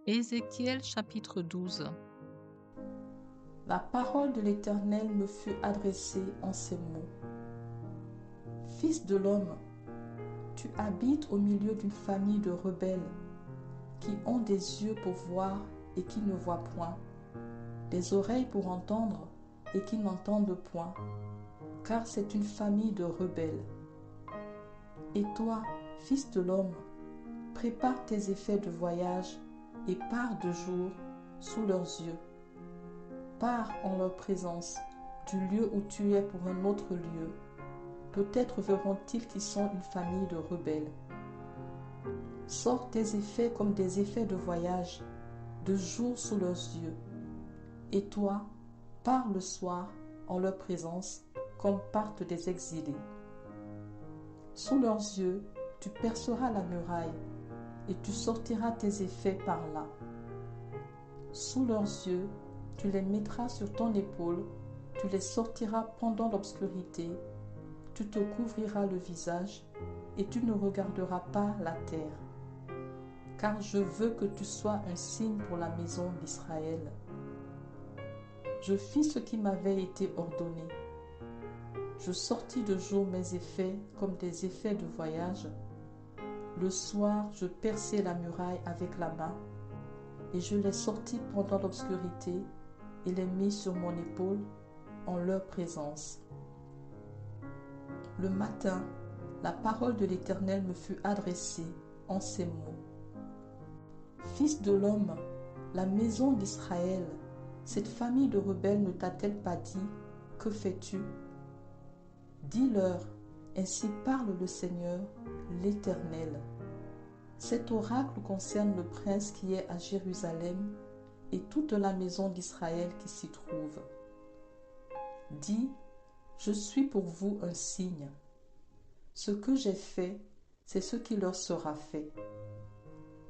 Ézéchiel chapitre 12. La parole de l'Éternel me fut adressée en ces mots. Fils de l'homme, tu habites au milieu d'une famille de rebelles qui ont des yeux pour voir et qui ne voient point, des oreilles pour entendre et qui n'entendent point, car c'est une famille de rebelles. Et toi, fils de l'homme, prépare tes effets de voyage et pars de jour sous leurs yeux. Pars en leur présence du lieu où tu es pour un autre lieu. Peut-être verront-ils qu'ils sont une famille de rebelles. Sors tes effets comme des effets de voyage, de jour sous leurs yeux. Et toi, pars le soir en leur présence comme partent des exilés. Sous leurs yeux, tu perceras la muraille et tu sortiras tes effets par là. Sous leurs yeux, tu les mettras sur ton épaule, tu les sortiras pendant l'obscurité, tu te couvriras le visage et tu ne regarderas pas la terre. Car je veux que tu sois un signe pour la maison d'Israël. Je fis ce qui m'avait été ordonné. Je sortis de jour mes effets comme des effets de voyage. Le soir, je perçai la muraille avec la main et je les sortis pendant l'obscurité et les mis sur mon épaule en leur présence. Le matin, la parole de l'Éternel me fut adressée en ces mots. Fils de l'homme, la maison d'Israël, cette famille de rebelles ne t'a-t-elle pas dit, que fais-tu? Dis-leur, ainsi parle le Seigneur, l'Éternel. Cet oracle concerne le prince qui est à Jérusalem et toute la maison d'Israël qui s'y trouve. Dis, je suis pour vous un signe. Ce que j'ai fait, c'est ce qui leur sera fait.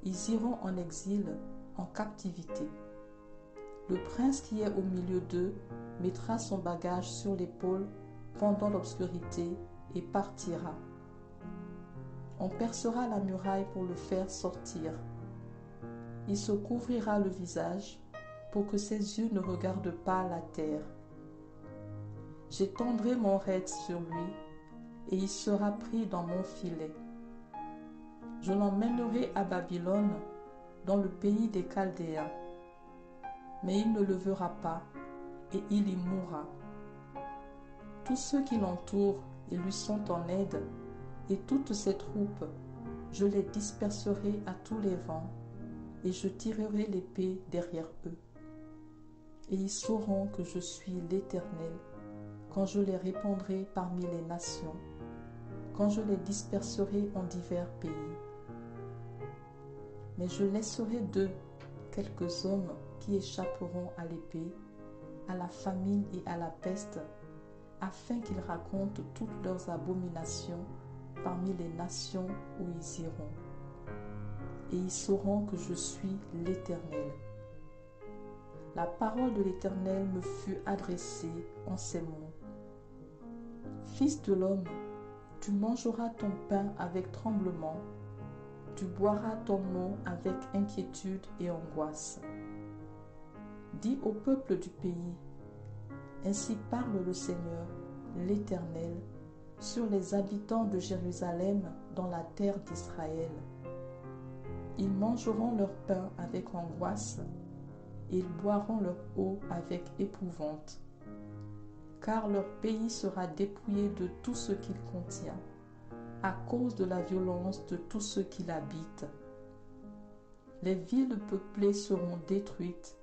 Ils iront en exil, en captivité. Le prince qui est au milieu d'eux mettra son bagage sur l'épaule pendant l'obscurité et partira. On percera la muraille pour le faire sortir. Il se couvrira le visage pour que ses yeux ne regardent pas la terre. J'étendrai mon raid sur lui et il sera pris dans mon filet. Je l'emmènerai à Babylone, dans le pays des Chaldéens. Mais il ne le verra pas et il y mourra. Tous ceux qui l'entourent et lui sont en aide, et toutes ses troupes, je les disperserai à tous les vents, et je tirerai l'épée derrière eux. Et ils sauront que je suis l'Éternel, quand je les répandrai parmi les nations, quand je les disperserai en divers pays. Mais je laisserai d'eux quelques hommes qui échapperont à l'épée, à la famine et à la peste, afin qu'ils racontent toutes leurs abominations parmi les nations où ils iront. Et ils sauront que je suis l'Éternel. La parole de l'Éternel me fut adressée en ces mots. Fils de l'homme, tu mangeras ton pain avec tremblement, tu boiras ton eau avec inquiétude et angoisse. Dis au peuple du pays, ainsi parle le Seigneur, l'Éternel, sur les habitants de Jérusalem dans la terre d'Israël. Ils mangeront leur pain avec angoisse, et ils boiront leur eau avec épouvante, car leur pays sera dépouillé de tout ce qu'il contient, à cause de la violence de tous ceux qui l'habitent. Les villes peuplées seront détruites,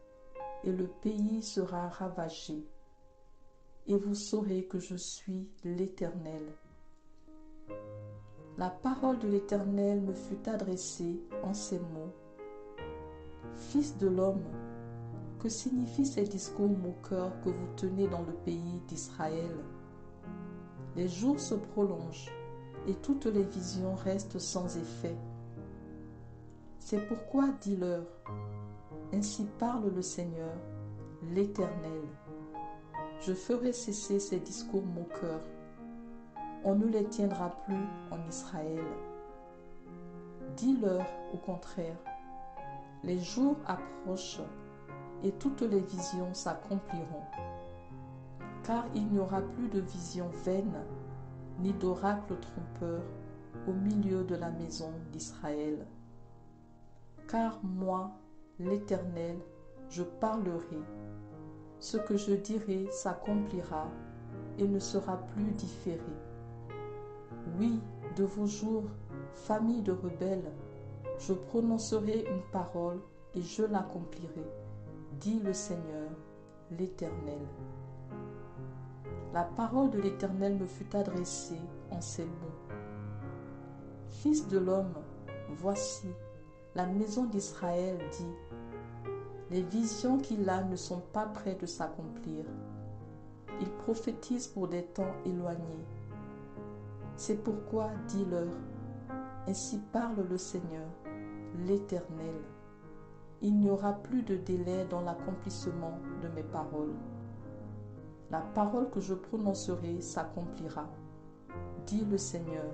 et le pays sera ravagé. Et vous saurez que je suis l'Éternel. La parole de l'Éternel me fut adressée en ces mots. Fils de l'homme, que signifient ces discours moqueurs que vous tenez dans le pays d'Israël? Les jours se prolongent et toutes les visions restent sans effet. C'est pourquoi dis-leur, ainsi parle le Seigneur, l'Éternel. Je ferai cesser ces discours moqueurs. On ne les tiendra plus en Israël. Dis-leur au contraire, Les jours approchent et toutes les visions s'accompliront. Car il n'y aura plus de visions vaines, ni d'oracles trompeurs au milieu de la maison d'Israël. Car moi, l'Éternel, je parlerai. Ce que je dirai s'accomplira et ne sera plus différé. Oui, de vos jours, famille de rebelles, je prononcerai une parole et je l'accomplirai, dit le Seigneur, l'Éternel. La parole de l'Éternel me fut adressée en ces mots. Fils de l'homme, voici, la maison d'Israël dit, les visions qu'il a ne sont pas près de s'accomplir. Il prophétise pour des temps éloignés. C'est pourquoi dis-leur, ainsi parle le Seigneur, l'Éternel. Il n'y aura plus de délai dans l'accomplissement de mes paroles. La parole que je prononcerai s'accomplira, dit le Seigneur,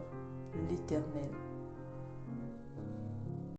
l'Éternel.